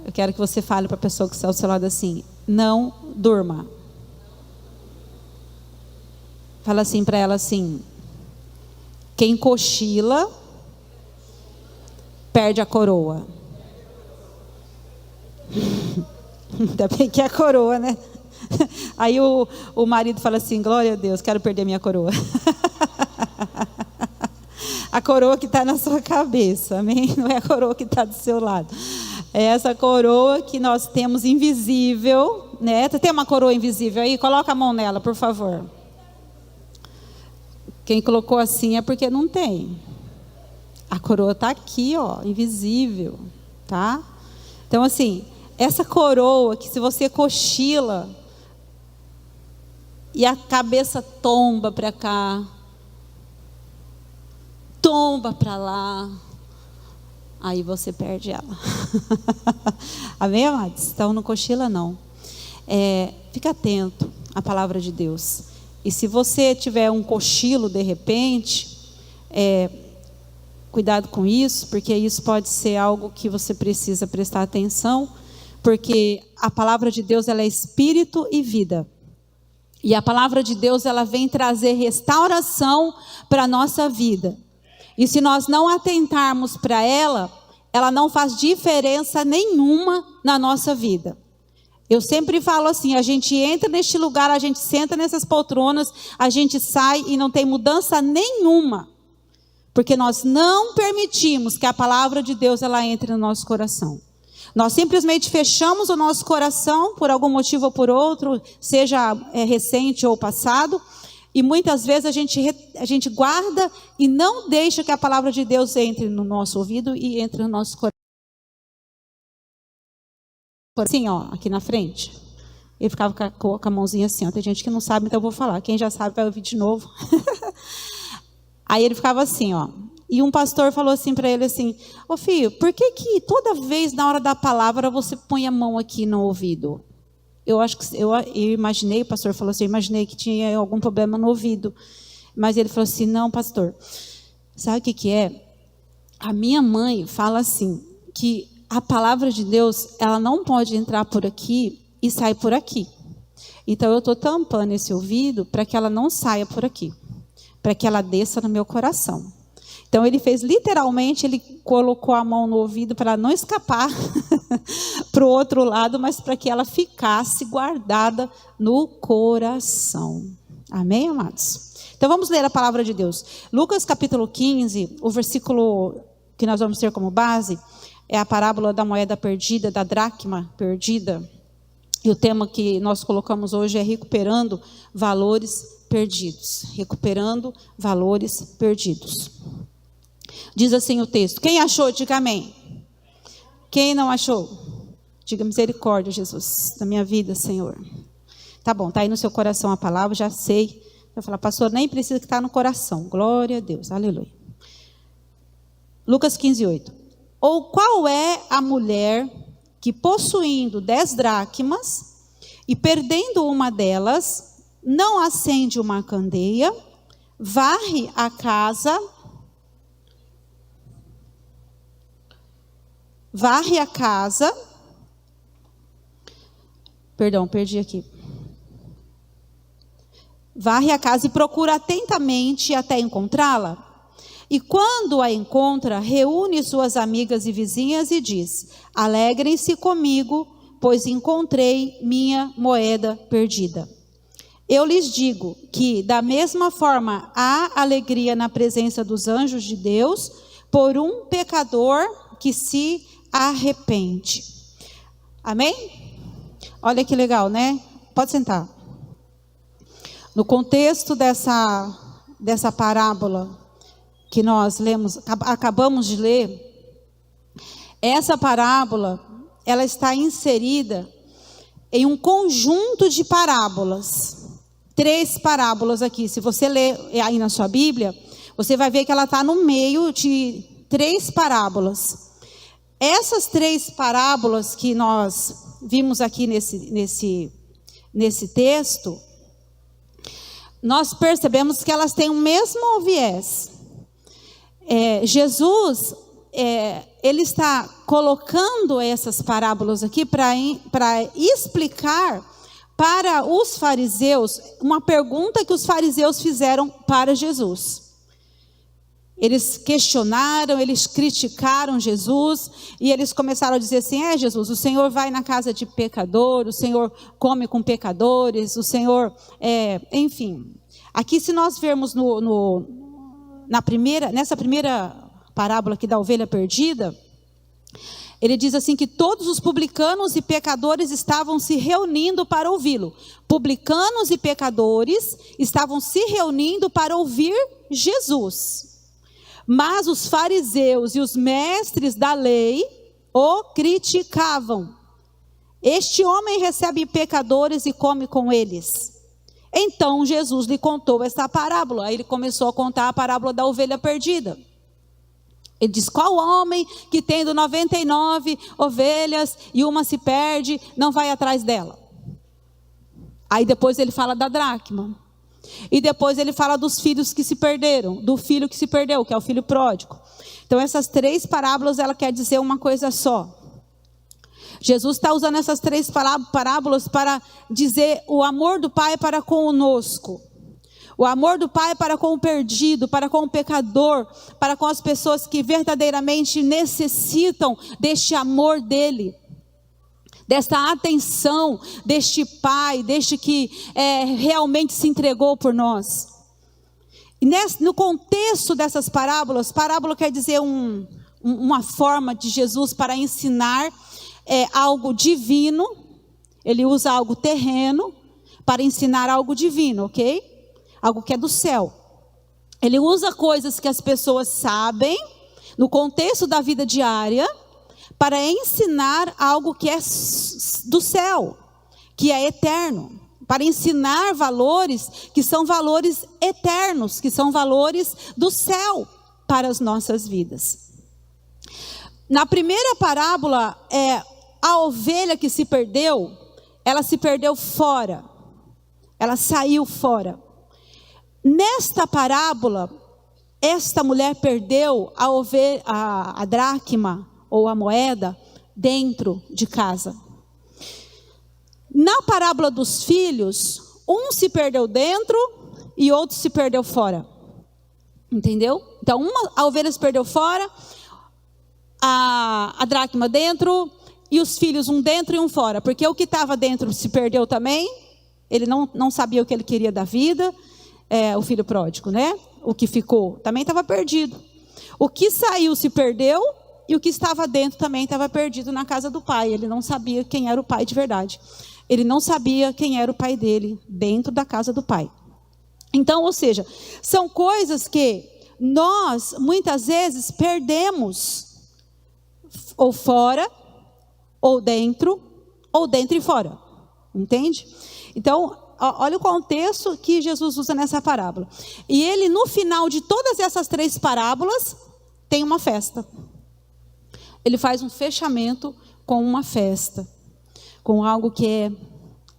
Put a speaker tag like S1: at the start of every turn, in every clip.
S1: Eu quero que você fale para a pessoa que está ao seu lado assim: não durma. Fala assim para ela assim: quem cochila perde a coroa. Ainda bem que é a coroa, né? Aí o marido fala assim: glória a Deus, quero perder minha coroa. A coroa que está na sua cabeça, amém? Não é a coroa que está do seu lado. É essa coroa que nós temos invisível, né? Tem uma coroa invisível aí? Coloca a mão nela, por favor. Quem colocou assim é porque não tem. A coroa está aqui, ó, invisível, tá? Então assim, essa coroa que se você cochila e a cabeça tomba para cá, tomba para lá, aí você perde ela. Amém, amados? Então não cochila não. Fica atento à palavra de Deus. E se você tiver um cochilo de repente, cuidado com isso, porque isso pode ser algo que você precisa prestar atenção, porque a palavra de Deus, ela é espírito e vida. E a palavra de Deus, ela vem trazer restauração para a nossa vida. E se nós não atentarmos para ela, ela não faz diferença nenhuma na nossa vida. Eu sempre falo assim: a gente entra neste lugar, a gente senta nessas poltronas, a gente sai e não tem mudança nenhuma. Porque nós não permitimos que a palavra de Deus ela entre no nosso coração. Nós simplesmente fechamos o nosso coração por algum motivo ou por outro, seja recente ou passado, e muitas vezes a gente guarda e não deixa que a palavra de Deus entre no nosso ouvido e entre no nosso coração. Assim, ó, aqui na frente. Ele ficava com a mãozinha assim, ó. Tem gente que não sabe, então eu vou falar. Quem já sabe vai ouvir de novo. Aí ele ficava assim, ó. E um pastor falou assim para ele assim: ô filho, por que toda vez na hora da palavra você põe a mão aqui no ouvido? Eu imaginei, o pastor falou assim, eu imaginei que tinha algum problema no ouvido. Mas ele falou assim: não, pastor, sabe o que é? A minha mãe fala assim, que a palavra de Deus, ela não pode entrar por aqui e sair por aqui. Então eu estou tampando esse ouvido para que ela não saia por aqui, para que ela desça no meu coração. Então ele fez literalmente, ele colocou a mão no ouvido para não escapar para o outro lado, mas para que ela ficasse guardada no coração. Amém, amados? Então vamos ler a palavra de Deus. Lucas capítulo 15, o versículo que nós vamos ter como base é a parábola da moeda perdida, da dracma perdida. E o tema que nós colocamos hoje é recuperando valores perdidos. Recuperando valores perdidos. Diz assim o texto: quem achou, diga amém. Quem não achou, diga misericórdia, Jesus, da minha vida, Senhor. Tá bom, tá aí no seu coração a palavra, já sei. Vai falar: pastor, nem precisa que está no coração. Glória a Deus, aleluia. Lucas 15, 8. Ou qual é a mulher que, possuindo 10 dracmas e perdendo uma delas, não acende uma candeia, varre a casa, varre a casa e procura atentamente até encontrá-la? E quando a encontra, reúne suas amigas e vizinhas e diz: alegrem-se comigo, pois encontrei minha moeda perdida. Eu lhes digo que, da mesma forma, há alegria na presença dos anjos de Deus por um pecador que se arrepende. Amém? Olha que legal, né? Pode sentar. No contexto dessa parábola que nós acabamos de ler, essa parábola, ela está inserida em um conjunto de parábolas. 3 parábolas aqui. Se você ler aí na sua Bíblia, você vai ver que ela está no meio de 3 parábolas. Essas 3 parábolas que nós vimos aqui nesse texto, nós percebemos que elas têm o mesmo viés. Jesus, ele está colocando essas parábolas aqui para explicar para os fariseus uma pergunta que os fariseus fizeram para Jesus. Eles questionaram, eles criticaram Jesus, e eles começaram a dizer assim: Jesus, o Senhor vai na casa de pecador, o Senhor come com pecadores, o Senhor, enfim. Aqui, se nós vermos nessa primeira parábola aqui da ovelha perdida, ele diz assim que todos os publicanos e pecadores estavam se reunindo para ouvi-lo. Publicanos e pecadores estavam se reunindo para ouvir Jesus. Mas os fariseus e os mestres da lei o criticavam. Este homem recebe pecadores e come com eles. Então Jesus lhe contou esta parábola. Aí ele começou a contar a parábola da ovelha perdida. Ele diz: qual homem que tendo 99 ovelhas e uma se perde, não vai atrás dela? Aí depois ele fala da dracma. E depois ele fala dos filhos que se perderam, do filho que se perdeu, que é o filho pródigo. Então essas 3 parábolas, ela quer dizer uma coisa só. Jesus está usando essas 3 parábolas para dizer o amor do Pai para conosco. O amor do Pai para com o perdido, para com o pecador, para com as pessoas que verdadeiramente necessitam deste amor dele. Desta atenção, deste Pai, deste que realmente se entregou por nós. E no contexto dessas parábolas, parábola quer dizer uma forma de Jesus para ensinar algo divino. Ele usa algo terreno para ensinar algo divino, ok? Algo que é do céu. Ele usa coisas que as pessoas sabem, no contexto da vida diária, para ensinar algo que é do céu, que é eterno, para ensinar valores que são valores eternos, que são valores do céu para as nossas vidas. Na primeira parábola, a ovelha que se perdeu, ela se perdeu fora, ela saiu fora. Nesta parábola, esta mulher perdeu a dracma, ou a moeda, dentro de casa. Na parábola dos filhos, um se perdeu dentro e outro se perdeu fora. Entendeu? Então, a ovelha se perdeu fora, a dracma dentro, e os filhos um dentro e um fora. Porque o que estava dentro se perdeu também, ele não sabia o que ele queria da vida, o filho pródigo, né? O que ficou também estava perdido. O que saiu se perdeu, e o que estava dentro também estava perdido na casa do pai. Ele não sabia quem era o pai de verdade. Ele não sabia quem era o pai dele dentro da casa do pai. Então, ou seja, são coisas que nós muitas vezes perdemos, ou fora, ou dentro e fora. Entende? Então, olha o contexto que Jesus usa nessa parábola. E ele, no final de todas essas 3 parábolas, tem uma festa. Ele faz um fechamento com uma festa, com algo que é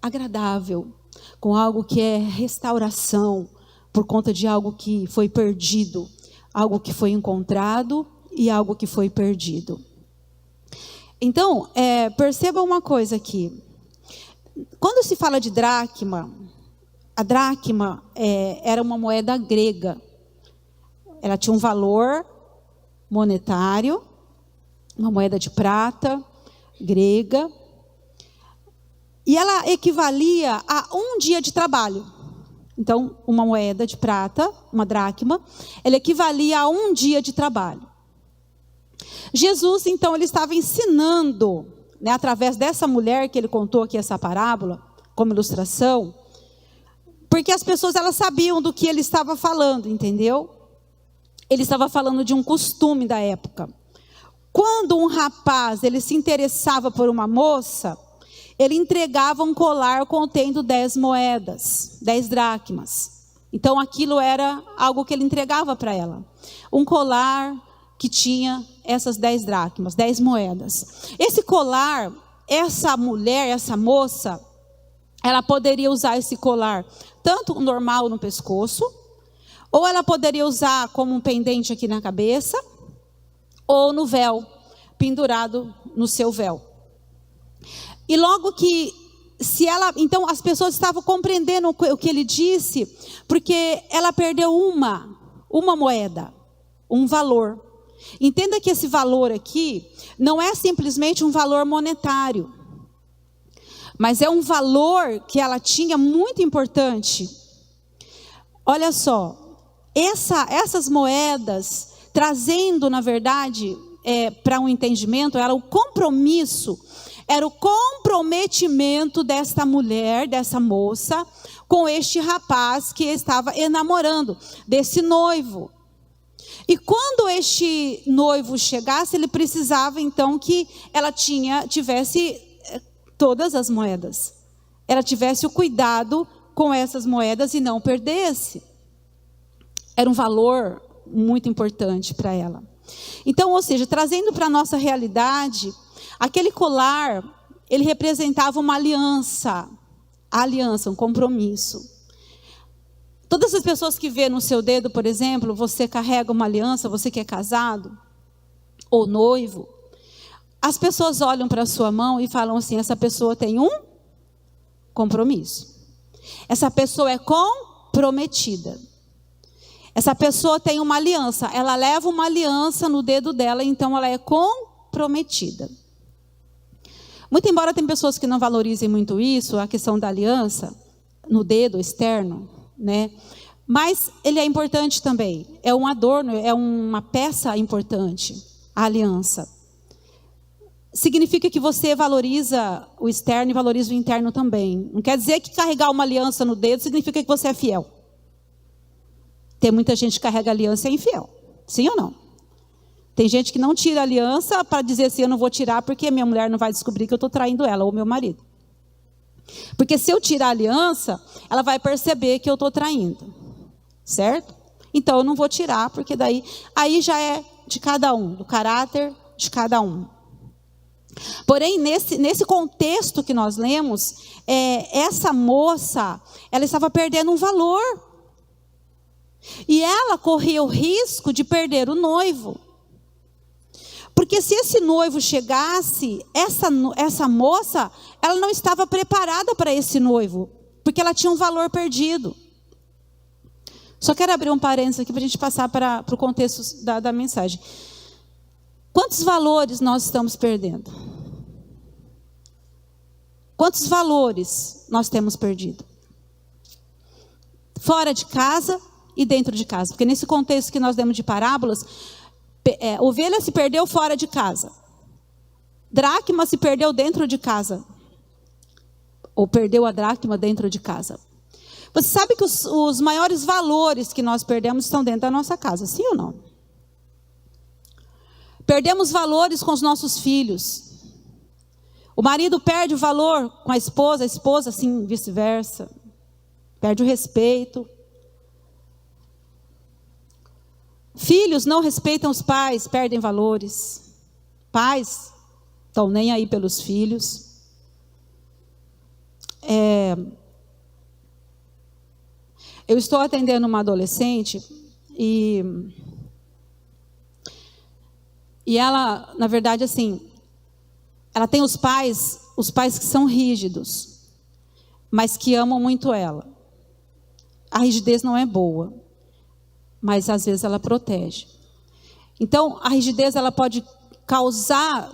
S1: agradável, com algo que é restauração, por conta de algo que foi perdido, algo que foi encontrado e algo que foi perdido. Então, perceba uma coisa aqui. Quando se fala de dracma, a dracma era uma moeda grega. Ela tinha um valor monetário, uma moeda de prata, grega, e ela equivalia a 1 dia de trabalho. Então, uma moeda de prata, uma dracma, ela equivalia a 1 dia de trabalho. Jesus, então, ele estava ensinando, né, através dessa mulher que ele contou aqui essa parábola, como ilustração, porque as pessoas, elas sabiam do que ele estava falando, entendeu? Ele estava falando de um costume da época. Quando um rapaz, ele se interessava por uma moça, ele entregava um colar contendo 10 moedas, 10 dracmas. Então aquilo era algo que ele entregava para ela. Um colar que tinha essas 10 dracmas, 10 moedas. Esse colar, essa mulher, essa moça, ela poderia usar esse colar tanto normal no pescoço, ou ela poderia usar como um pendente aqui na cabeça, ou no véu, pendurado no seu véu. E logo que, então as pessoas estavam compreendendo o que ele disse, porque ela perdeu uma moeda, um valor. Entenda que esse valor aqui não é simplesmente um valor monetário, mas é um valor que ela tinha muito importante. Olha só, essas moedas, trazendo na verdade para um entendimento, era o compromisso, era o comprometimento desta mulher, dessa moça, com este rapaz que estava enamorando, desse noivo. E quando este noivo chegasse, ele precisava então que ela tivesse todas as moedas. Ela tivesse o cuidado com essas moedas e não perdesse. Era um valor muito importante para ela. Então, ou seja, trazendo para a nossa realidade, aquele colar, ele representava uma aliança, um compromisso. Todas as pessoas que vê no seu dedo, por exemplo, você carrega uma aliança, você que é casado ou noivo, as pessoas olham para a sua mão e falam assim: essa pessoa tem um compromisso. Essa pessoa é comprometida. Essa pessoa tem uma aliança. Ela leva uma aliança no dedo dela, então ela é comprometida. Muito embora tem pessoas que não valorizem muito isso, a questão da aliança no dedo externo, né? Mas ele é importante também. É um adorno, é uma peça importante, a aliança. Significa que você valoriza o externo e valoriza o interno também. Não quer dizer que carregar uma aliança no dedo significa que você é fiel. Tem muita gente que carrega aliança e é infiel. Sim ou não? Tem gente que não tira aliança para dizer assim: eu não vou tirar porque minha mulher não vai descobrir que eu estou traindo ela ou meu marido. Porque se eu tirar a aliança, ela vai perceber que eu estou traindo. Certo? Então eu não vou tirar, porque aí já é de cada um, do caráter de cada um. Porém, nesse contexto que nós lemos, essa moça, ela estava perdendo um valor. E ela corria o risco de perder o noivo. Porque se esse noivo chegasse, essa moça, ela não estava preparada para esse noivo, porque ela tinha um valor perdido. Só quero abrir um parênteses aqui para a gente passar para o contexto da mensagem. Quantos valores nós estamos perdendo? Quantos valores nós temos perdido? Fora de casa e dentro de casa. Porque nesse contexto que nós demos de parábolas, ovelha se perdeu fora de casa. Dracma se perdeu dentro de casa. Ou perdeu a dracma dentro de casa. Você sabe que os maiores valores que nós perdemos estão dentro da nossa casa, sim ou não? Perdemos valores com os nossos filhos. O marido perde o valor com a esposa assim, vice-versa. Perde o respeito. Filhos não respeitam os pais, perdem valores. Pais estão nem aí pelos filhos. Eu estou atendendo uma adolescente e ela, na verdade, assim, ela tem os pais que são rígidos, mas que amam muito ela. A rigidez não é boa, mas às vezes ela protege. Então, a rigidez ela pode causar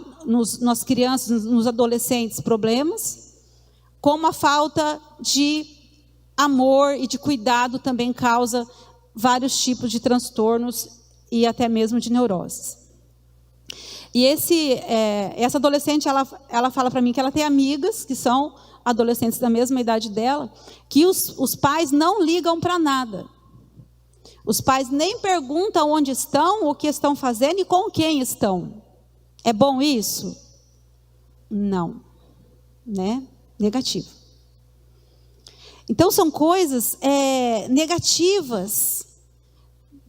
S1: nas crianças, nos adolescentes, problemas, como a falta de amor e de cuidado também causa vários tipos de transtornos e até mesmo de neuroses. E essa adolescente, ela fala para mim que ela tem amigas que são adolescentes da mesma idade dela, que os pais não ligam para nada. Os pais nem perguntam onde estão, o que estão fazendo e com quem estão. É bom isso? Não. Né? Negativo. Então são coisas negativas.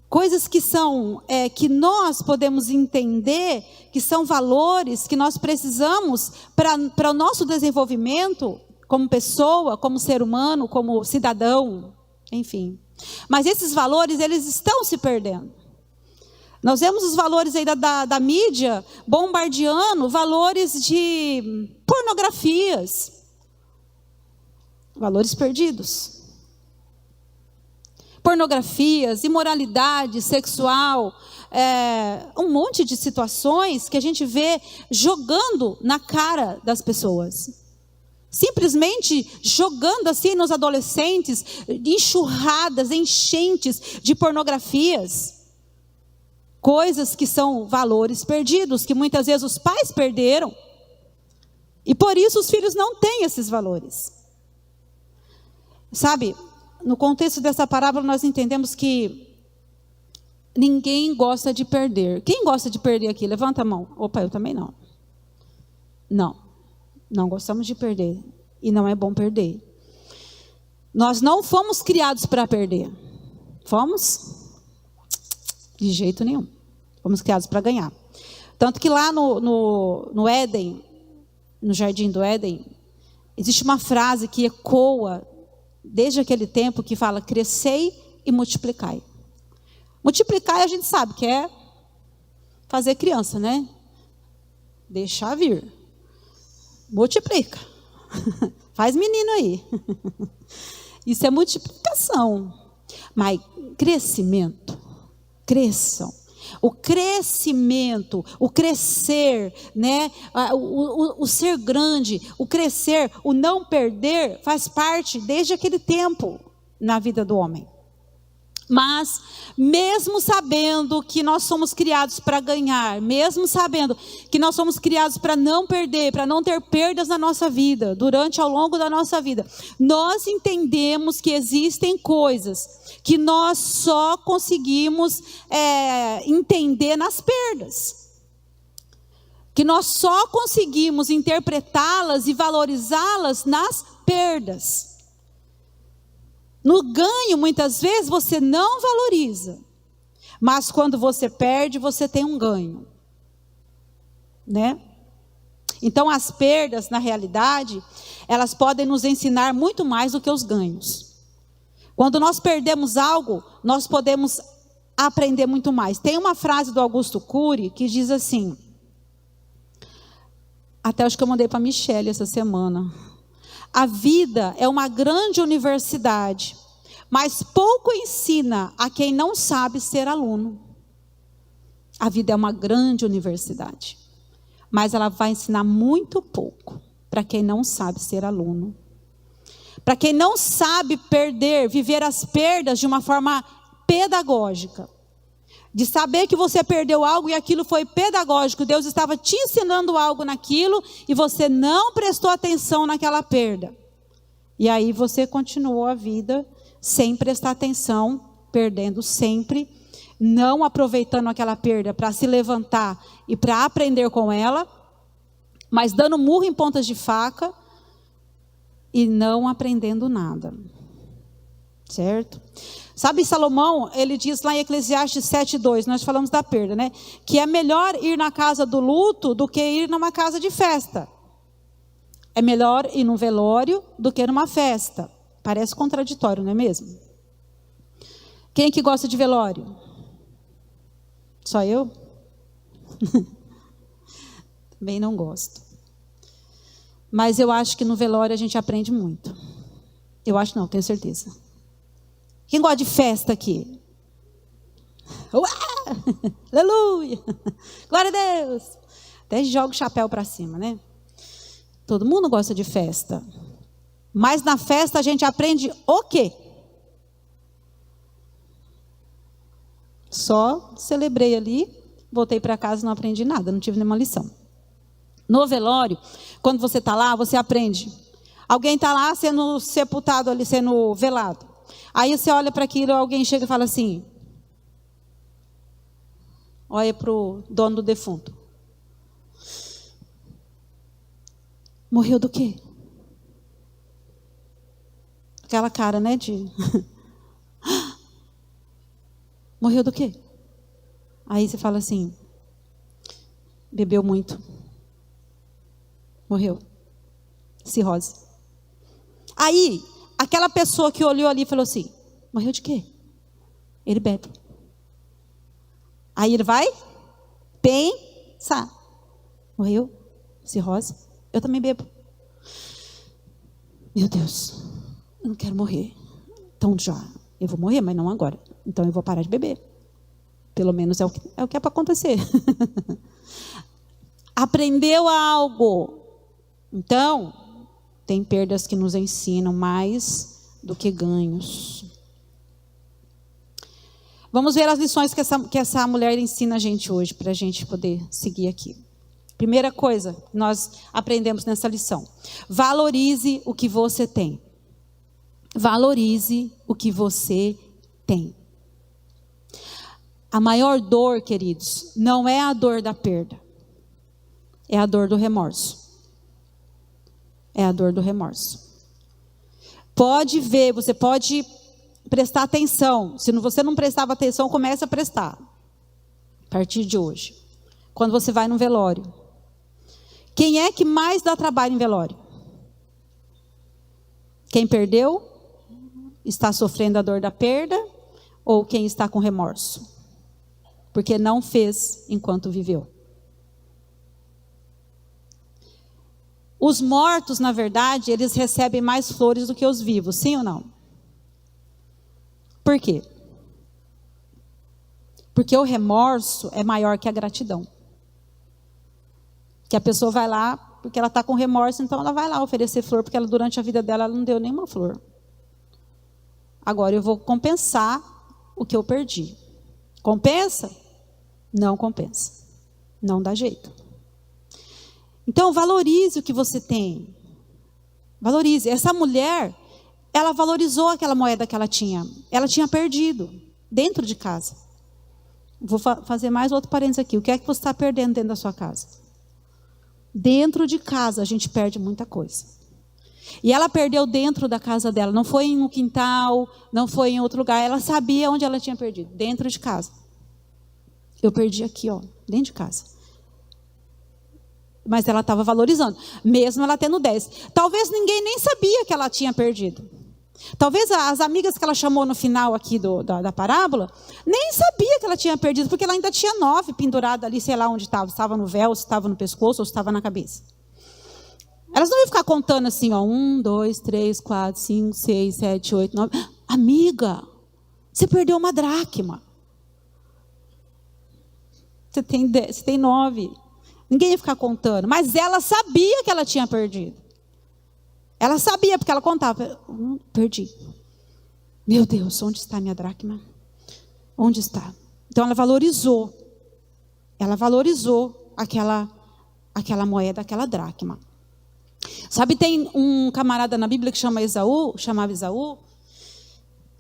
S1: Coisas que são, que nós podemos entender, que são valores que nós precisamos para o nosso desenvolvimento como pessoa, como ser humano, como cidadão, enfim. Mas esses valores, eles estão se perdendo. Nós vemos os valores aí da mídia bombardeando valores de pornografias, valores perdidos. Pornografias, imoralidade sexual, um monte de situações que a gente vê jogando na cara das pessoas. Simplesmente jogando assim nos adolescentes, enxurradas, enchentes de pornografias. Coisas que são valores perdidos, que muitas vezes os pais perderam. E por isso os filhos não têm esses valores. Sabe, no contexto dessa parábola nós entendemos que ninguém gosta de perder. Quem gosta de perder aqui? Levanta a mão. Opa, eu também não. Não gostamos de perder. E não é bom perder. Nós não fomos criados para perder. Fomos? De jeito nenhum. Fomos criados para ganhar. Tanto que lá no Éden, no jardim do Éden, existe uma frase que ecoa desde aquele tempo que fala: crescei e multiplicai. Multiplicar a gente sabe que é fazer criança, né? Deixar vir. Multiplica. Faz menino aí. Isso é multiplicação. Mas crescimento. Cresçam. O crescimento, o crescer, né? O ser grande, o crescer, o não perder, faz parte desde aquele tempo na vida do homem. Mas, mesmo sabendo que nós somos criados para ganhar, mesmo sabendo que nós somos criados para não perder, para não ter perdas na nossa vida, ao longo da nossa vida, nós entendemos que existem coisas que nós só conseguimos entender nas perdas. Que nós só conseguimos interpretá-las e valorizá-las nas perdas. No ganho, muitas vezes, você não valoriza. Mas quando você perde, você tem um ganho. Né? Então, as perdas, na realidade, elas podem nos ensinar muito mais do que os ganhos. Quando nós perdemos algo, nós podemos aprender muito mais. Tem uma frase do Augusto Cury que diz assim, até acho que eu mandei para a Michelle essa semana: a vida é uma grande universidade, mas pouco ensina a quem não sabe ser aluno. A vida é uma grande universidade, mas ela vai ensinar muito pouco para quem não sabe ser aluno. Para quem não sabe viver as perdas de uma forma pedagógica. De saber que você perdeu algo e aquilo foi pedagógico. Deus estava te ensinando algo naquilo e você não prestou atenção naquela perda. E aí você continuou a vida sem prestar atenção, perdendo sempre, não aproveitando aquela perda para se levantar e para aprender com ela, mas dando murro em pontas de faca e não aprendendo nada. Certo? Sabe, Salomão, ele diz lá em Eclesiastes 7:2, nós falamos da perda, né? Que é melhor ir na casa do luto do que ir numa casa de festa. É melhor ir num velório do que numa festa. Parece contraditório, não é mesmo? Quem que gosta de velório? Só eu? Também não gosto. Mas eu acho que no velório a gente aprende muito. Eu acho não, tenho certeza. Quem gosta de festa aqui? Ué! Aleluia! Glória a Deus! Até joga o chapéu para cima, né? Todo mundo gosta de festa. Mas na festa a gente aprende o quê? Só celebrei ali, voltei para casa e não aprendi nada, não tive nenhuma lição. No velório, quando você está lá, você aprende. Alguém está lá sendo sepultado ali, sendo velado. Aí você olha para aquilo, alguém chega e fala assim, olha para o dono do defunto. Morreu do quê? Aquela cara, né, de... Morreu do quê? Aí você fala assim, bebeu muito. Morreu. Cirrose. Aí, aquela pessoa que olhou ali e falou assim, morreu de quê? Ele bebe. Aí ele vai pensar. Morreu? Cirrose? Eu também bebo. Meu Deus, eu não quero morrer. Então eu vou morrer, mas não agora. Então eu vou parar de beber. Pelo menos é o que é para acontecer. Aprendeu algo. Então, tem perdas que nos ensinam mais do que ganhos. Vamos ver as lições que essa mulher ensina a gente hoje, para a gente poder seguir aqui. Primeira coisa, nós aprendemos nessa lição. Valorize o que você tem. Valorize o que você tem. A maior dor, queridos, não é a dor da perda. É a dor do remorso. É a dor do remorso. Pode ver, você pode prestar atenção. Se você não prestava atenção, comece a prestar. A partir de hoje. Quando você vai no velório. Quem é que mais dá trabalho em velório? Quem perdeu? Está sofrendo a dor da perda? Ou quem está com remorso? Porque não fez enquanto viveu. Os mortos, na verdade, eles recebem mais flores do que os vivos, sim ou não? Por quê? Porque o remorso é maior que a gratidão. Que a pessoa vai lá, porque ela está com remorso, então ela vai lá oferecer flor, porque ela, durante a vida dela, ela não deu nenhuma flor. Agora eu vou compensar o que eu perdi. Compensa? Não compensa. Não dá jeito. Então valorize o que você tem. Valorize. Essa mulher, ela valorizou aquela moeda que ela tinha. Ela tinha perdido dentro de casa. Vou fazer mais outro parênteses aqui. O que é que você está perdendo dentro da sua casa? Dentro de casa a gente perde muita coisa. E ela perdeu dentro da casa dela. Não foi em um quintal, não foi em outro lugar. Ela sabia onde ela tinha perdido. Dentro de casa. Eu perdi aqui, ó, dentro de casa. Mas ela estava valorizando, mesmo ela tendo 10. Talvez ninguém nem sabia que ela tinha perdido. Talvez as amigas que ela chamou no final aqui da parábola, nem sabia que ela tinha perdido, porque ela ainda tinha 9 penduradas ali, sei lá onde estava. Estava no véu, se estava no pescoço ou se estava na cabeça. Elas não iam ficar contando assim, ó, 1, 2, 3, 4, 5, 6, 7, 8, 9. Amiga, você perdeu uma dracma. Você tem 9. Ninguém ia ficar contando. Mas ela sabia que ela tinha perdido. Ela sabia, porque ela contava. Perdi. Meu Deus, onde está a minha dracma? Onde está? Então ela valorizou. Ela valorizou aquela moeda, aquela dracma. Sabe, tem um camarada na Bíblia que chamava Esaú,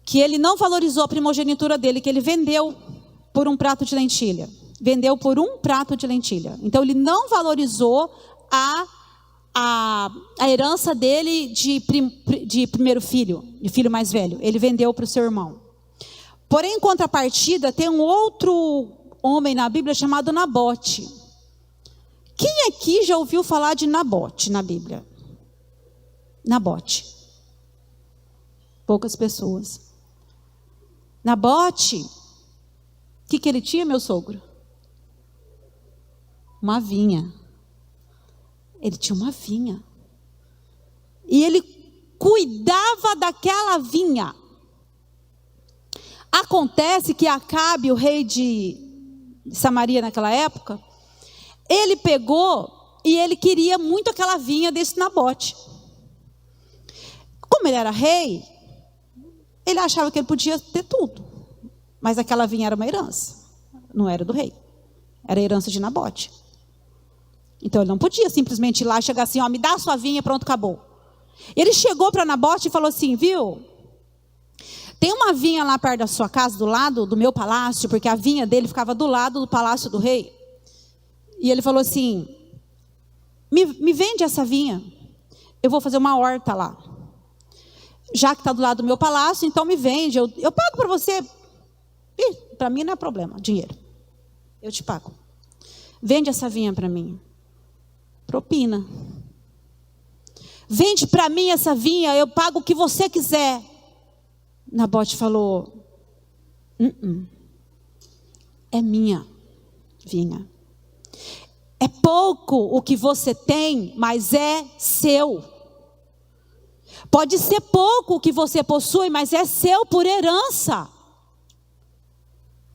S1: que ele não valorizou a primogenitura dele, que ele vendeu por um prato de lentilha. Vendeu por um prato de lentilha. Então ele não valorizou a herança dele de primeiro filho, de filho mais velho. Ele vendeu para o seu irmão. Porém, em contrapartida, tem um outro homem na Bíblia chamado Nabote. Quem aqui já ouviu falar de Nabote na Bíblia? Nabote. Poucas pessoas. Nabote, o que ele tinha, meu sogro? Uma vinha. Ele tinha uma vinha. E ele cuidava daquela vinha. Acontece que Acabe, o rei de Samaria naquela época, ele pegou e ele queria muito aquela vinha desse Nabote. Como ele era rei, ele achava que ele podia ter tudo. Mas aquela vinha era uma herança. Não era do rei. Era a herança de Nabote. Então ele não podia simplesmente ir lá e chegar assim, ó, me dá a sua vinha, pronto, acabou. Ele chegou para Nabote e falou assim, viu? Tem uma vinha lá perto da sua casa, do lado do meu palácio, porque a vinha dele ficava do lado do palácio do rei. E ele falou assim, me vende essa vinha, eu vou fazer uma horta lá. Já que está do lado do meu palácio, então me vende, eu pago para você. Para mim não é problema, dinheiro. Eu te pago. Vende essa vinha para mim. Propina. Vende para mim essa vinha, eu pago o que você quiser. Nabote falou, é minha vinha. É pouco o que você tem, mas é seu. Pode ser pouco o que você possui, mas é seu por herança.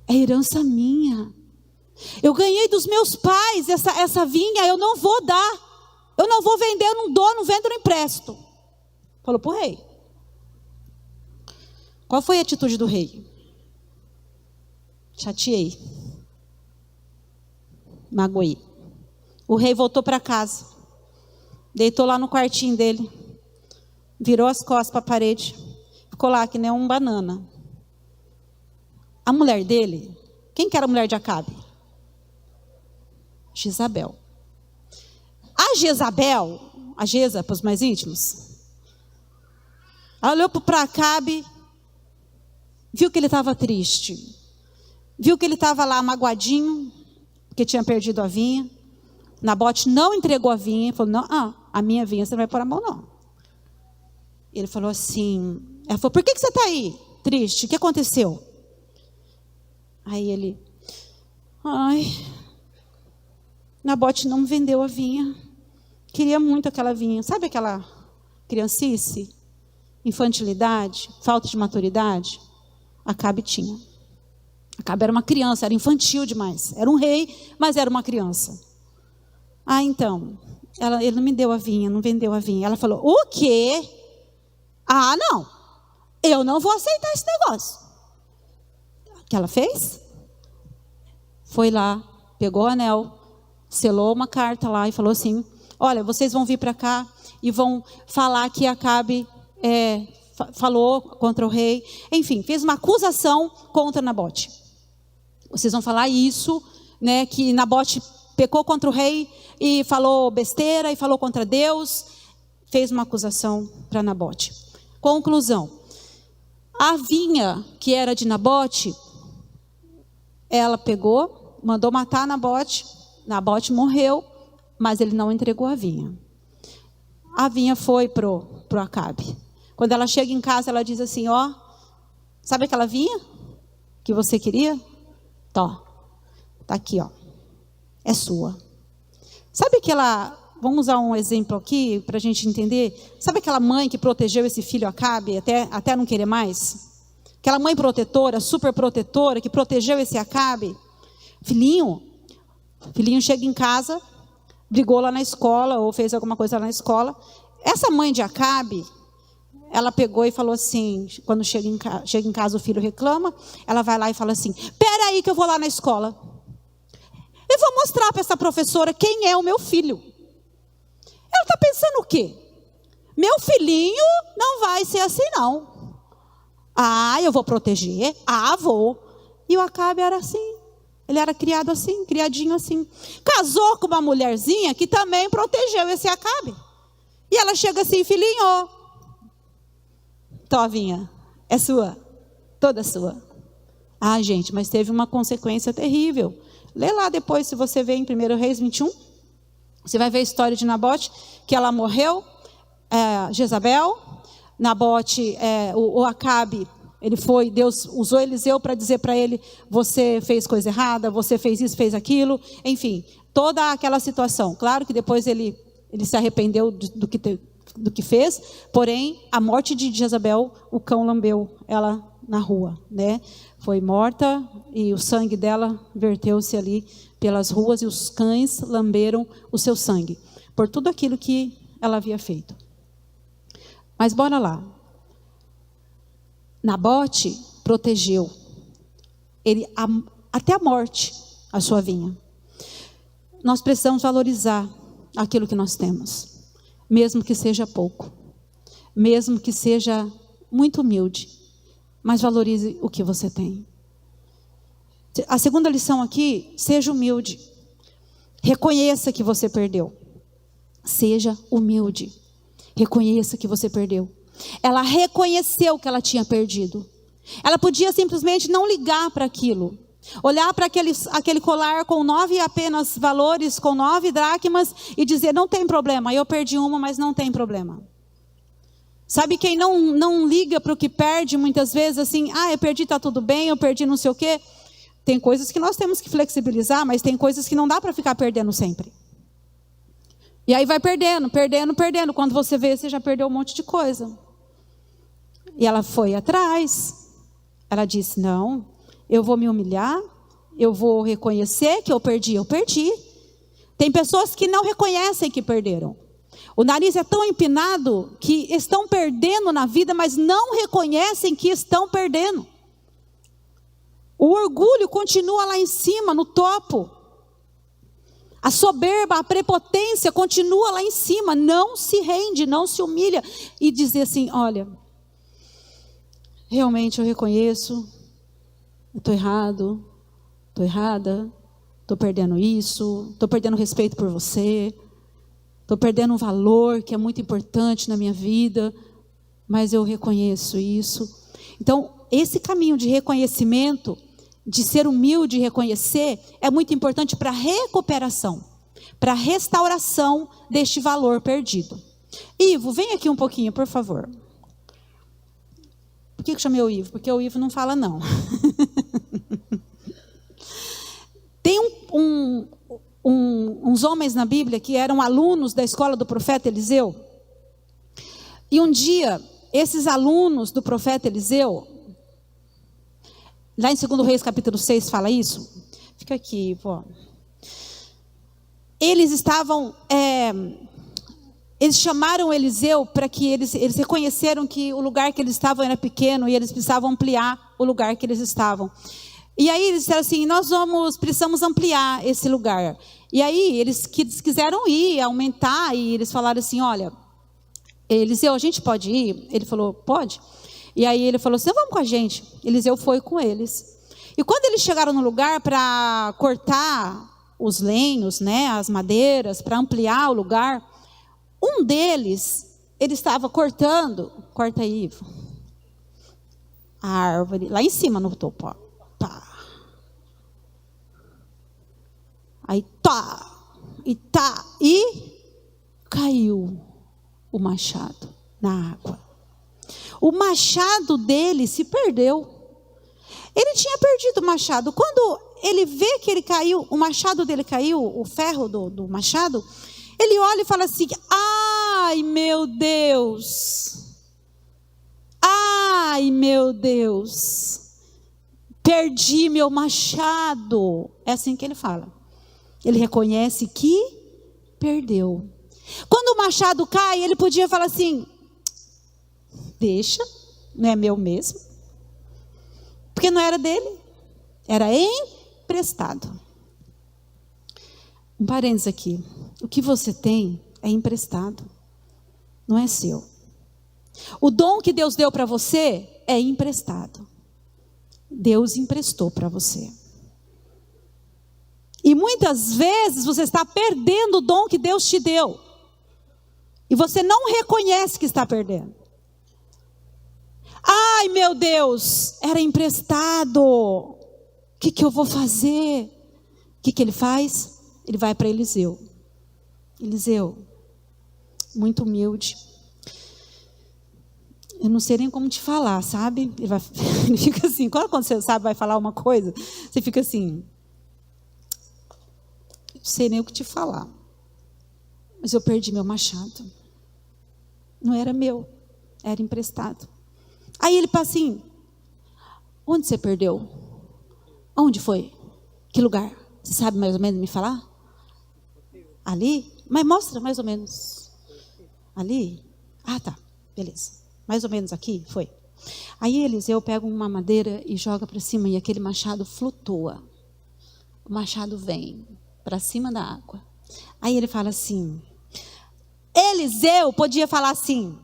S1: É herança minha. Eu ganhei dos meus pais essa vinha, eu não vou dar. Eu não vou vender, eu não dou, não vendo, não empresto. Falou para o rei. Qual foi a atitude do rei? Chateei. Magoei. O rei voltou para casa. Deitou lá no quartinho dele. Virou as costas para a parede. Ficou lá que nem um banana. A mulher dele, quem que era a mulher de Acabe? Jezabel. A Jezabel, a Jeza para os mais íntimos, ela olhou para Acabe, viu que ele estava triste, viu que ele estava lá magoadinho, porque tinha perdido a vinha. Nabote não entregou a vinha, falou, não, a minha vinha você não vai pôr a mão não. Ele falou assim, ela falou, por que você está aí, triste, o que aconteceu? Aí ele, Nabote não vendeu a vinha, queria muito aquela vinha, sabe aquela criancice, infantilidade, falta de maturidade? Acabe tinha. Acabe era uma criança, era infantil demais, era um rei, mas era uma criança. Então, ele não me deu a vinha, não vendeu a vinha. Ela falou, o quê? Não, eu não vou aceitar esse negócio. O que ela fez? Foi lá, pegou o anel, selou uma carta lá e falou assim, olha, vocês vão vir para cá e vão falar que Acabe falou contra o rei. Enfim, fez uma acusação contra Nabote. Vocês vão falar isso, né, que Nabote pecou contra o rei e falou besteira e falou contra Deus. Fez uma acusação para Nabote. Conclusão. A vinha que era de Nabote, ela pegou, mandou matar Nabote. Nabote morreu, mas ele não entregou a vinha. A vinha foi pro Acabe. Quando ela chega em casa, ela diz assim, sabe aquela vinha que você queria? Tá aqui, é sua. Sabe aquela, vamos usar um exemplo aqui para a gente entender. Sabe aquela mãe que protegeu esse filho Acabe até não querer mais? Aquela mãe protetora, super protetora, que protegeu esse Acabe. Filhinho chega em casa, brigou lá na escola ou fez alguma coisa lá na escola. Essa mãe de Acabe, ela pegou e falou assim, quando chega em casa o filho reclama, ela vai lá e fala assim, espera aí que eu vou lá na escola. Eu vou mostrar para essa professora quem é o meu filho. Ela está pensando o quê? Meu filhinho não vai ser assim não. Eu vou proteger. Vou. E o Acabe era assim. Ele era criado assim, criadinho assim. Casou com uma mulherzinha que também protegeu esse Acabe. E ela chega assim, filhinho, Tovinha, é sua, toda sua. Gente, mas teve uma consequência terrível. Lê lá depois, se você vê em 1 Reis 21. Você vai ver a história de Nabote, que ela morreu, Jezabel. Nabote, o Acabe, Deus usou Eliseu para dizer para ele, você fez coisa errada, você fez isso, fez aquilo. Enfim, toda aquela situação. Claro que depois ele se arrependeu do que fez, porém, a morte de Jezabel, o cão lambeu ela na rua, né? Foi morta e o sangue dela verteu-se ali pelas ruas e os cães lamberam o seu sangue, por tudo aquilo que ela havia feito. Mas bora lá. Nabote protegeu ele até a morte, a sua vinha. Nós precisamos valorizar aquilo que nós temos, mesmo que seja pouco, mesmo que seja muito humilde, mas valorize o que você tem. A segunda lição aqui, seja humilde. Reconheça que você perdeu. Seja humilde. Reconheça que você perdeu. Ela reconheceu que ela tinha perdido. Ela podia simplesmente não ligar para aquilo. Olhar para aquele colar com 9 apenas valores, com 9 dracmas e dizer, não tem problema, eu perdi uma, mas não tem problema. Sabe quem não liga para o que perde muitas vezes, assim, eu perdi, está tudo bem, eu perdi não sei o quê. tem coisas que nós temos que flexibilizar, mas tem coisas que não dá para ficar perdendo sempre. E aí vai perdendo. Quando você vê, você já perdeu um monte de coisa. E ela foi atrás. Ela disse, não, eu vou me humilhar, eu vou reconhecer que eu perdi. Tem pessoas que não reconhecem que perderam. O nariz é tão empinado que estão perdendo na vida, mas não reconhecem que estão perdendo. O orgulho continua lá em cima, no topo. A soberba, a prepotência continua lá em cima. Não se rende, não se humilha. E dizer assim, olha, realmente eu reconheço, eu estou errado, estou errada, estou perdendo isso, estou perdendo respeito por você, estou perdendo um valor que é muito importante na minha vida, mas eu reconheço isso. Então, esse caminho de reconhecimento, de ser humilde e reconhecer, é muito importante para a recuperação, para a restauração deste valor perdido. Ivo, vem aqui um pouquinho, por favor. Por que eu chamei o Ivo? Porque o Ivo não fala não. Tem uns homens na Bíblia que eram alunos da escola do profeta Eliseu. E um dia, esses alunos do profeta Eliseu, lá em 2 Reis capítulo 6 fala isso. Fica aqui, pô. Eles estavam... eles chamaram Eliseu para que eles reconheceram que o lugar que eles estavam era pequeno e eles precisavam ampliar o lugar que eles estavam. E aí eles disseram assim, precisamos ampliar esse lugar. E aí eles quiseram ir, aumentar, e eles falaram assim, olha, Eliseu, a gente pode ir? Ele falou, pode. E aí ele falou assim, vamos com a gente. Eliseu foi com eles. E quando eles chegaram no lugar para cortar os lenhos, né, as madeiras, para ampliar o lugar, um deles, ele estava cortando, corta aí, Ivo, a árvore, lá em cima no topo, ó. Tá. Aí e caiu o machado na água. O machado dele se perdeu. Ele tinha perdido o machado. Quando ele vê que ele caiu, o machado dele caiu, o ferro do machado, ele olha e fala assim, ai meu Deus, perdi meu machado. É assim que ele fala. Ele reconhece que perdeu. Quando o machado cai, ele podia falar assim, deixa, não é meu mesmo. Porque não era dele, era emprestado. Um parênteses aqui. O que você tem é emprestado, não é seu. O dom que Deus deu para você é emprestado. Deus emprestou para você. E muitas vezes você está perdendo o dom que Deus te deu. E você não reconhece que está perdendo. Ai meu Deus, era emprestado. O que eu vou fazer? O que ele faz? Ele vai para Eliseu. Eliseu, muito humilde. Eu não sei nem como te falar, sabe? Ele fica assim, quando você sabe, vai falar uma coisa, você fica assim, não sei nem o que te falar. Mas eu perdi meu machado. Não era meu, era emprestado. Aí ele fala assim, onde você perdeu? Onde foi? Que lugar? Você sabe mais ou menos me falar? Ali? Mas mostra mais ou menos. Ali? Ah, tá. Beleza. Mais ou menos aqui? Foi. Aí Eliseu pega uma madeira e joga para cima e aquele machado flutua. O machado vem para cima da água. Aí ele fala assim, Eliseu podia falar assim,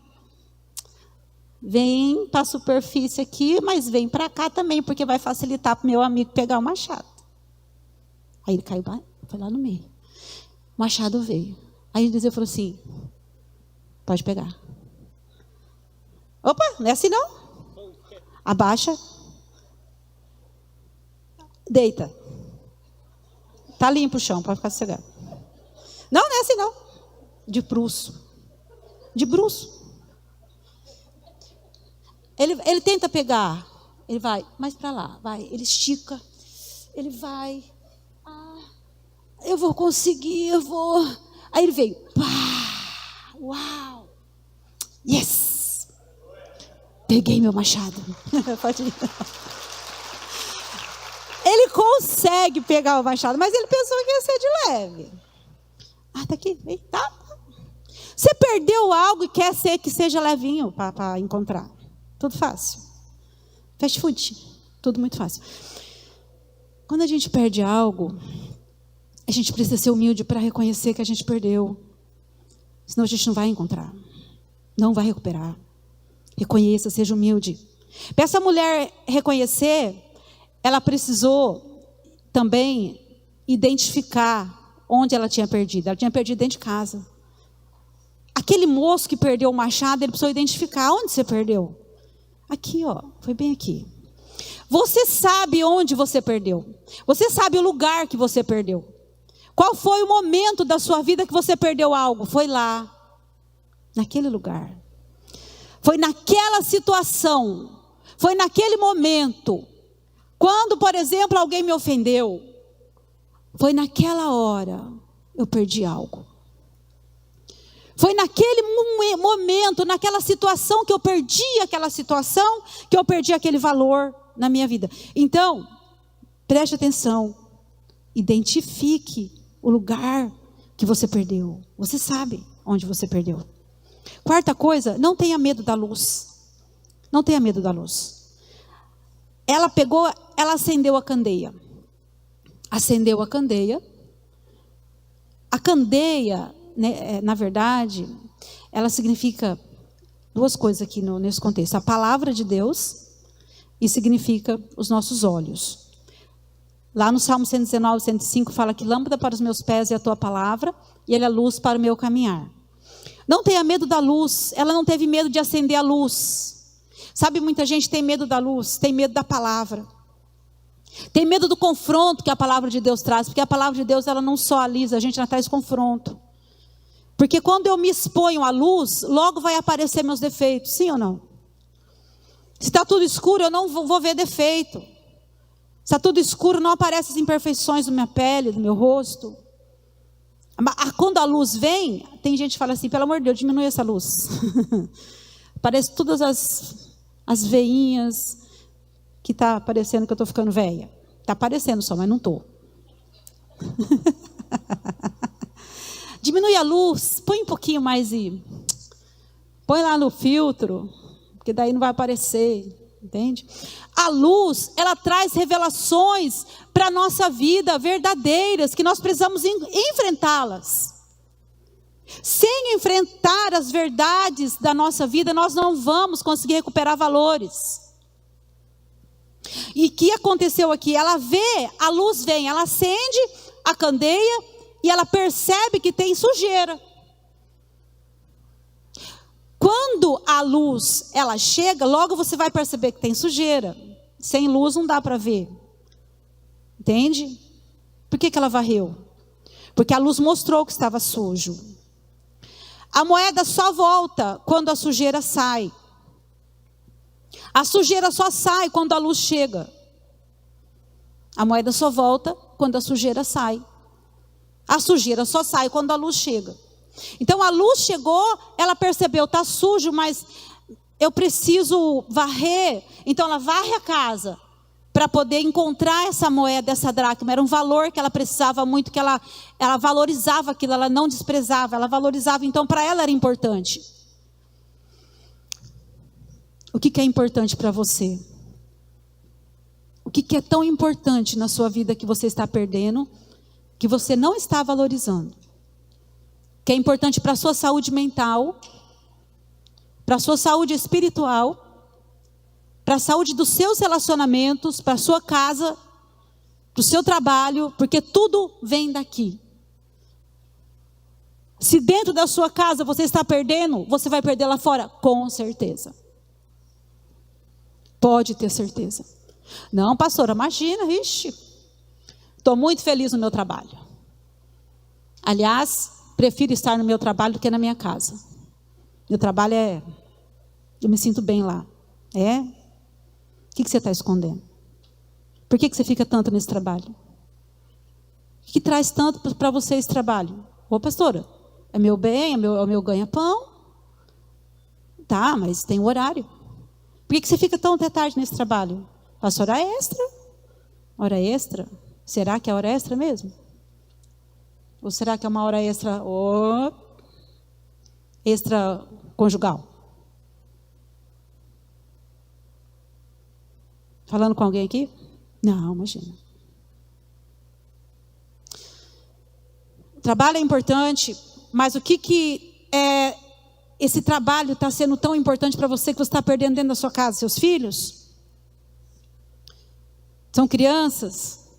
S1: vem para a superfície aqui, mas vem para cá também, porque vai facilitar para o meu amigo pegar o machado. Aí ele caiu, foi lá no meio. O machado veio. Aí Eliseu falou assim, pode pegar. Opa, não é assim não. Abaixa. Deita. Tá limpo o chão, pode ficar sossegado. Não, não é assim não. De bruço. De bruço. Ele tenta pegar. Ele vai mais para lá. Vai. Ele estica. Ele vai. Eu vou conseguir, eu vou. Aí ele veio. Pá, uau. Yes. Peguei meu machado. Pode ir. Ele consegue pegar o machado, mas ele pensou que ia ser de leve. Tá aqui. Tá. Você perdeu algo e quer ser que seja levinho para encontrar. Tudo fácil. Fast food. Tudo muito fácil. Quando a gente perde algo, a gente precisa ser humilde para reconhecer que a gente perdeu. Senão a gente não vai encontrar. Não vai recuperar. Reconheça, seja humilde. Para essa mulher reconhecer, ela precisou também identificar onde ela tinha perdido. Ela tinha perdido dentro de casa. Aquele moço que perdeu o machado, ele precisou identificar onde você perdeu. Aqui, ó, foi bem aqui. Você sabe onde você perdeu. Você sabe o lugar que você perdeu. Qual foi o momento da sua vida que você perdeu algo? Foi lá, naquele lugar. Foi naquela situação. Foi naquele momento. Quando, por exemplo, alguém me ofendeu. Foi naquela hora eu perdi algo. Foi naquele momento, naquela situação que eu perdi aquela situação, que eu perdi aquele valor na minha vida. Então, preste atenção. Identifique o lugar que você perdeu. Você sabe onde você perdeu. Quarta coisa, não tenha medo da luz. Não tenha medo da luz. Ela pegou, ela acendeu a candeia. Acendeu a candeia. A candeia, né, na verdade, ela significa duas coisas aqui nesse contexto. A palavra de Deus e significa os nossos olhos. Lá no Salmo 119, 105 fala que lâmpada para os meus pés é a tua palavra e ele é luz para o meu caminhar. Não tenha medo da luz. Ela não teve medo de acender a luz. Sabe, muita gente tem medo da luz, tem medo da palavra. Tem medo do confronto que a palavra de Deus traz, porque a palavra de Deus ela não só alisa, a gente ela traz confronto. Porque quando eu me exponho à luz, logo vai aparecer meus defeitos, sim ou não? Se está tudo escuro, eu não vou ver defeito. Se está tudo escuro, não aparecem as imperfeições da minha pele, do meu rosto. Quando a luz vem, tem gente que fala assim, pelo amor de Deus, diminui essa luz. Parece todas as veinhas que está parecendo que eu estou ficando velha. Está aparecendo só, mas não estou. Diminui a luz, põe um pouquinho mais e põe lá no filtro, porque daí não vai aparecer. Entende? A luz, ela traz revelações para a nossa vida verdadeiras, que nós precisamos enfrentá-las. Sem enfrentar as verdades da nossa vida, nós não vamos conseguir recuperar valores. E o que aconteceu aqui? Ela vê, a luz vem, ela acende a candeia e ela percebe que tem sujeira. Quando a luz ela chega, logo você vai perceber que tem sujeira. Sem luz não dá para ver. Entende? Por que ela varreu? Porque a luz mostrou que estava sujo. A moeda só volta quando a sujeira sai. A sujeira só sai quando a luz chega. A moeda só volta quando a sujeira sai. A sujeira só sai quando a luz chega. Então a luz chegou, ela percebeu, está sujo, mas eu preciso varrer. Então ela varre a casa para poder encontrar essa moeda, essa dracma. Era um valor que ela precisava muito, que ela valorizava aquilo, ela não desprezava, ela valorizava. Então para ela era importante. O que é importante para você? O que é tão importante na sua vida que você está perdendo, que você não está valorizando? Que é importante para a sua saúde mental, para a sua saúde espiritual, para a saúde dos seus relacionamentos, para a sua casa, para o seu trabalho, porque tudo vem daqui. Se dentro da sua casa você está perdendo, você vai perder lá fora? Com certeza. Pode ter certeza. Não, pastora, imagina, estou muito feliz no meu trabalho. Aliás, prefiro estar no meu trabalho do que na minha casa. Meu trabalho eu me sinto bem lá. É? O que você está escondendo? Por que você fica tanto nesse trabalho? O que traz tanto para você esse trabalho? Ô, pastora, é meu bem, é meu ganha-pão. Tá, mas tem um horário. Por que você fica tão até tarde nesse trabalho? Faço hora extra. Hora extra? Será que é hora extra mesmo? Ou será que é uma hora extra extra conjugal? Falando com alguém aqui? Não, imagina. O trabalho é importante, mas o que é esse trabalho está sendo tão importante para você que você está perdendo dentro da sua casa? Seus filhos? São crianças?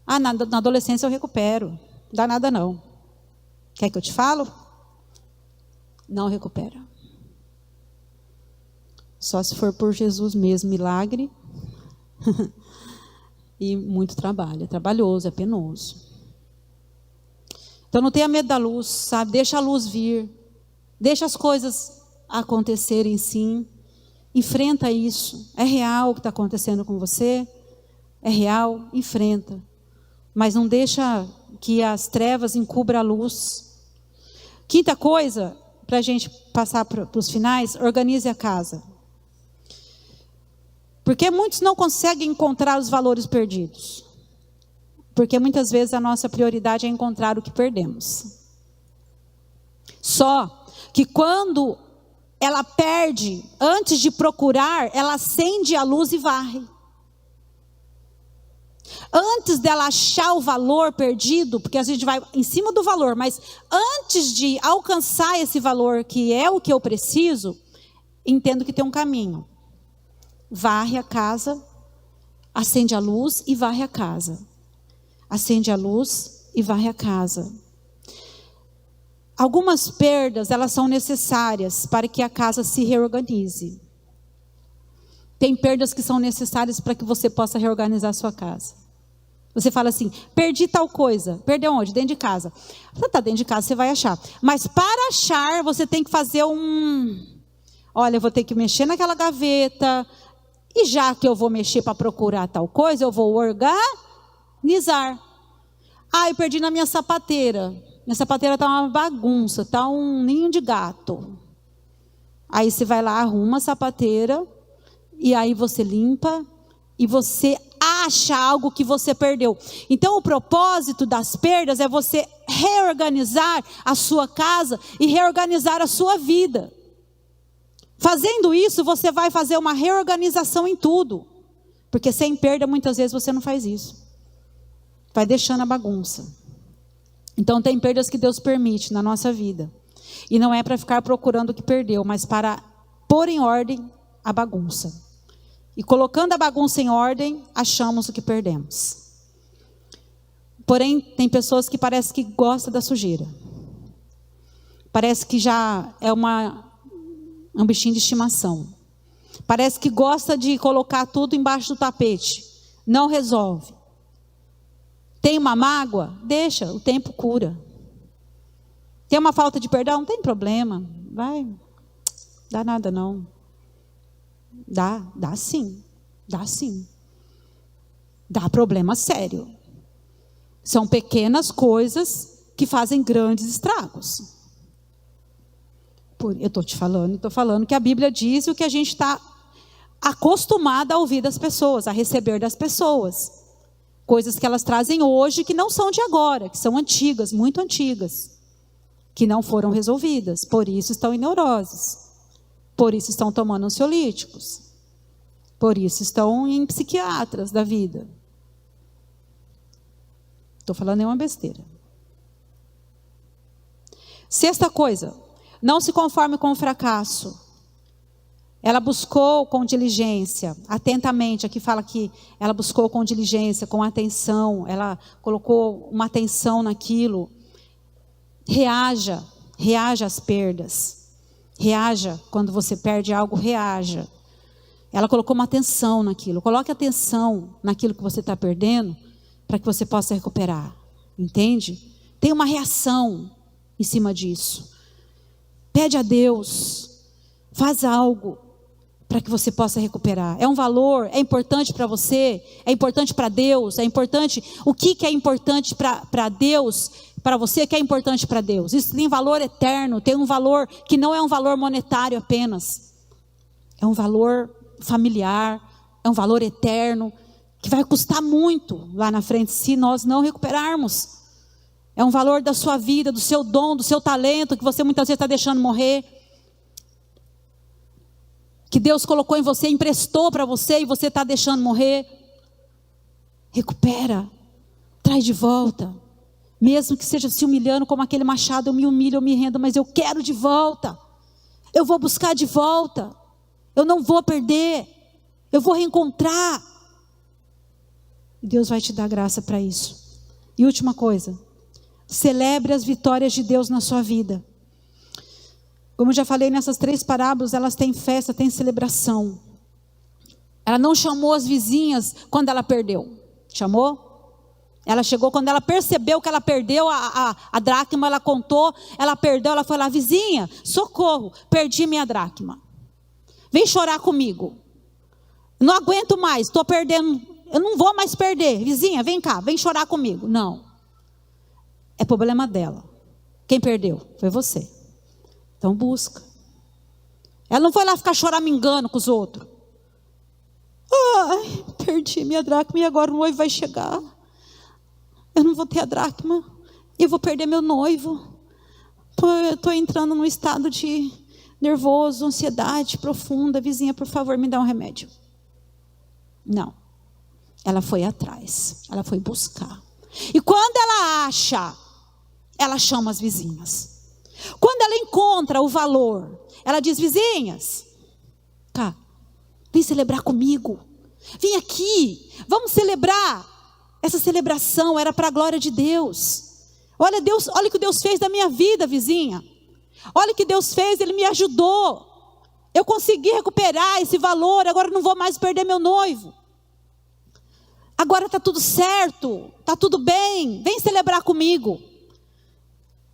S1: Na adolescência eu recupero. Não dá nada não. Quer que eu te falo? Não recupera. Só se for por Jesus mesmo, milagre. E muito trabalho. É trabalhoso, é penoso. Então não tenha medo da luz, sabe? Deixa a luz vir. Deixa as coisas acontecerem sim. Enfrenta isso. É real o que está acontecendo com você. É real, enfrenta. Mas não deixa que as trevas encubram a luz. Quinta coisa, para a gente passar para os finais, organize a casa. Porque muitos não conseguem encontrar os valores perdidos. Porque muitas vezes a nossa prioridade é encontrar o que perdemos. Só que quando ela perde, antes de procurar, ela acende a luz e varre. Antes dela achar o valor perdido, porque a gente vai em cima do valor, mas antes de alcançar esse valor, que é o que eu preciso, entendo que tem um caminho. Varre a casa, acende a luz e varre a casa. Acende a luz e varre a casa. Algumas perdas, elas são necessárias para que a casa se reorganize. Tem perdas que são necessárias para que você possa reorganizar a sua casa. Você fala assim, perdi tal coisa. Perdeu onde? Dentro de casa. Você está dentro de casa, você vai achar. Mas para achar, você tem que fazer olha, eu vou ter que mexer naquela gaveta. E já que eu vou mexer para procurar tal coisa, eu vou organizar. Eu perdi na minha sapateira. Minha sapateira está uma bagunça, está um ninho de gato. Aí você vai lá, arruma a sapateira, e aí você limpa, e você acha algo que você perdeu. Então o propósito das perdas é você reorganizar a sua casa e reorganizar a sua vida. Fazendo isso, você vai fazer uma reorganização em tudo. Porque sem perda, muitas vezes você não faz isso. Vai deixando a bagunça. Então tem perdas que Deus permite na nossa vida. E não é para ficar procurando o que perdeu, mas para pôr em ordem a bagunça. E colocando a bagunça em ordem, achamos o que perdemos. Porém, tem pessoas que parece que gostam da sujeira. Parece que já é um bichinho de estimação. Parece que gosta de colocar tudo embaixo do tapete. Não resolve. Tem uma mágoa? Deixa, o tempo cura. Tem uma falta de perdão? Não tem problema. Vai, dá nada não. Dá sim. Dá sim. Dá problema sério. São pequenas coisas que fazem grandes estragos. Eu estou falando que a Bíblia diz o que a gente está acostumado a ouvir das pessoas, a receber das pessoas. Coisas que elas trazem hoje que não são de agora, que são antigas, muito antigas, que não foram resolvidas, por isso estão em neuroses, por isso estão tomando ansiolíticos, por isso estão em psiquiatras da vida. Estou falando nenhuma besteira. Sexta coisa, não se conforme com o fracasso. Ela buscou com diligência, atentamente, aqui fala que ela buscou com diligência, com atenção, ela colocou uma atenção naquilo. Reaja às perdas. Reaja quando você perde algo, reaja. Ela colocou uma atenção naquilo. Coloque atenção naquilo que você está perdendo, para que você possa recuperar. Entende? Tem uma reação em cima disso. Pede a Deus, faz algo. para que você possa recuperar. É um valor, é importante para você, é importante para Deus, é importante. O que é importante para Deus, para você, que é importante para Deus? Isso tem valor eterno, tem um valor que não é um valor monetário apenas. É um valor familiar, é um valor eterno, que vai custar muito lá na frente, se nós não recuperarmos. É um valor da sua vida, do seu dom, do seu talento, que você muitas vezes está deixando morrer. Que Deus colocou em você, emprestou para você e você está deixando morrer. Recupera, traz de volta. Mesmo que seja se humilhando como aquele machado, eu me humilho, eu me rendo, mas eu quero de volta. Eu vou buscar de volta. Eu não vou perder. Eu vou reencontrar. E Deus vai te dar graça para isso. E última coisa, celebre as vitórias de Deus na sua vida. Como eu já falei, nessas 3 parábolas, elas têm festa, têm celebração. Ela não chamou as vizinhas quando ela perdeu. Chamou? Ela chegou quando ela percebeu que ela perdeu a dracma, ela contou, ela perdeu, ela foi lá, vizinha, socorro, perdi minha dracma. Vem chorar comigo. Não aguento mais, estou perdendo, eu não vou mais perder. Vizinha, vem cá, vem chorar comigo. Não. É problema dela. Quem perdeu? Foi você. Então busca. Ela não foi lá ficar choramingando com os outros. Ai, perdi minha dracma e agora o noivo vai chegar. Eu não vou ter a dracma. Eu vou perder meu noivo. Estou entrando num estado de nervoso, ansiedade profunda. Vizinha, por favor, me dá um remédio. Não. Ela foi atrás. Ela foi buscar. E quando ela acha, ela chama as vizinhas. Quando ela encontra o valor, ela diz, vizinhas, cá, vem celebrar comigo. Vem aqui, vamos celebrar. Essa celebração era para a glória de Deus. Olha Deus, olha o que Deus fez da minha vida, vizinha. Olha o que Deus fez, Ele me ajudou. Eu consegui recuperar esse valor, agora não vou mais perder meu noivo. Agora está tudo certo, está tudo bem, vem celebrar comigo.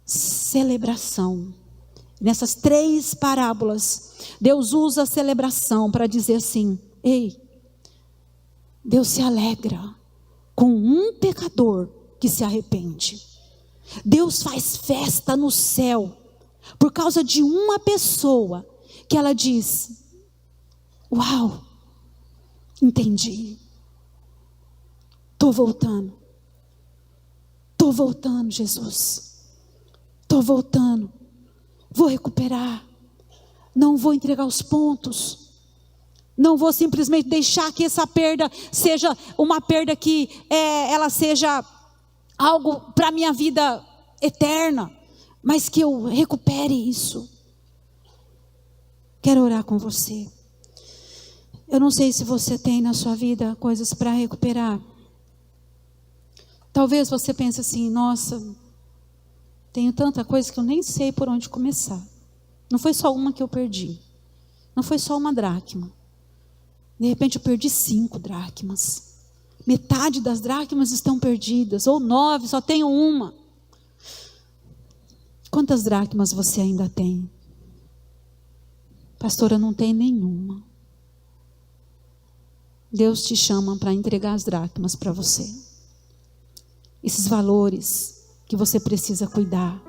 S1: Celebração. Nessas 3 parábolas, Deus usa a celebração para dizer assim, ei, Deus se alegra com um pecador que se arrepende. Deus faz festa no céu por causa de uma pessoa que ela diz, uau, entendi, estou voltando, Jesus. Estou voltando, vou recuperar, não vou entregar os pontos, não vou simplesmente deixar que essa perda seja uma perda que ela seja algo para a minha vida eterna, mas que eu recupere isso. Quero orar com você. Eu não sei se você tem na sua vida coisas para recuperar. Talvez você pense assim, nossa, tenho tanta coisa que eu nem sei por onde começar. Não foi só uma que eu perdi. Não foi só uma dracma. De repente eu perdi 5 dracmas. Metade das dracmas estão perdidas. Ou 9, só tenho uma. Quantas dracmas você ainda tem? Pastora, não tem nenhuma. Deus te chama para entregar as dracmas para você. Esses valores que você precisa cuidar.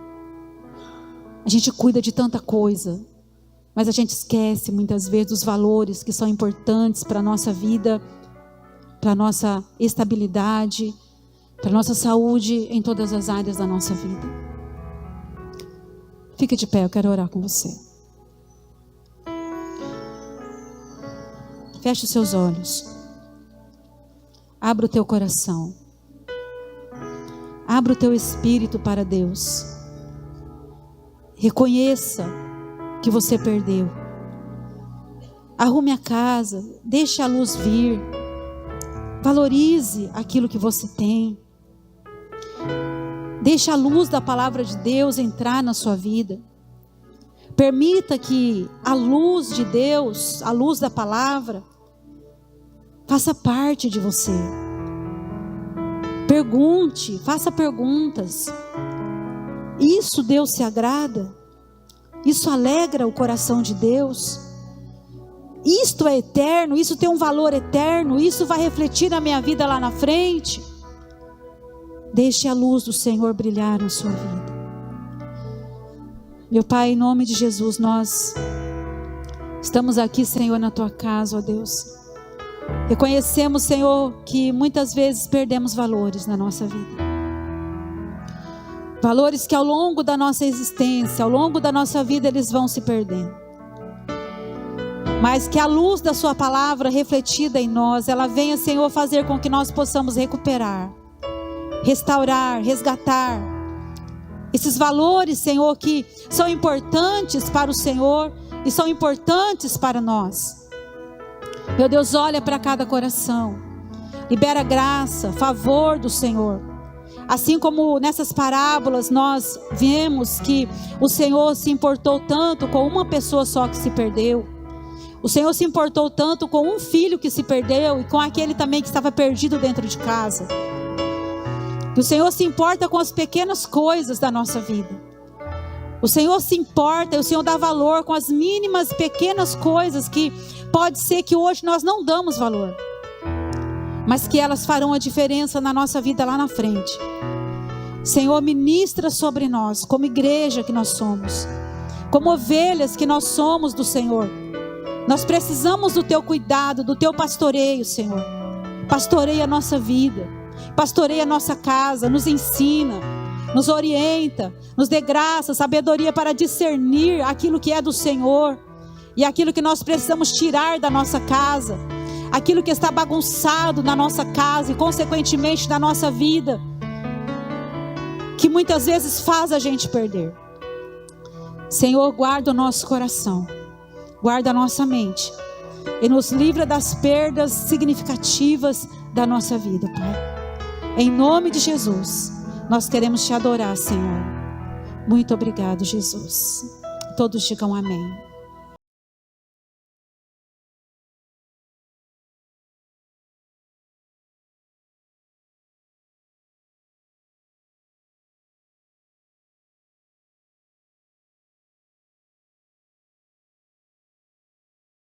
S1: A gente cuida de tanta coisa, mas a gente esquece muitas vezes dos valores que são importantes para a nossa vida, para a nossa estabilidade, para a nossa saúde em todas as áreas da nossa vida. Fica de pé, eu quero orar com você. Feche os seus olhos. Abra o teu coração. Abra o teu espírito para Deus. Reconheça que você perdeu. Arrume a casa, deixe a luz vir. Valorize aquilo que você tem. Deixe a luz da palavra de Deus entrar na sua vida. Permita que a luz de Deus, a luz da palavra, faça parte de você. Pergunte, faça perguntas. Isso Deus se agrada? Isso alegra o coração de Deus? isto é eterno, isso tem um valor eterno, isso vai refletir na minha vida lá na frente. Deixe a luz do Senhor brilhar na sua vida. Meu Pai, em nome de Jesus, nós estamos aqui, Senhor, na tua casa, ó Deus. Reconhecemos, Senhor, que muitas vezes perdemos valores na nossa vida. Valores que ao longo da nossa existência, ao longo da nossa vida, eles vão se perdendo. Mas que a luz da sua palavra refletida em nós, ela venha, Senhor, fazer com que nós possamos recuperar, restaurar, resgatar esses valores, Senhor, que são importantes para o Senhor e são importantes para nós. Meu Deus, olha para cada coração, libera graça, favor do Senhor. Assim como nessas parábolas nós vemos que o Senhor se importou tanto com uma pessoa só que se perdeu. O Senhor se importou tanto com um filho que se perdeu e com aquele também que estava perdido dentro de casa. O Senhor se importa com as pequenas coisas da nossa vida. O Senhor se importa e o Senhor dá valor com as mínimas pequenas coisas que pode ser que hoje nós não damos valor, mas que elas farão a diferença na nossa vida lá na frente. Senhor, ministra sobre nós, como igreja que nós somos, como ovelhas que nós somos do Senhor. Nós precisamos do teu cuidado, do teu pastoreio, Senhor. Pastoreia a nossa vida, pastoreia a nossa casa, nos ensina, nos orienta, nos dê graça, sabedoria para discernir aquilo que é do Senhor e aquilo que nós precisamos tirar da nossa casa, aquilo que está bagunçado na nossa casa e consequentemente na nossa vida, que muitas vezes faz a gente perder. Senhor, guarda o nosso coração, guarda a nossa mente e nos livra das perdas significativas da nossa vida, Pai. Em nome de Jesus, nós queremos te adorar, Senhor. Muito obrigado, Jesus. Todos digam amém.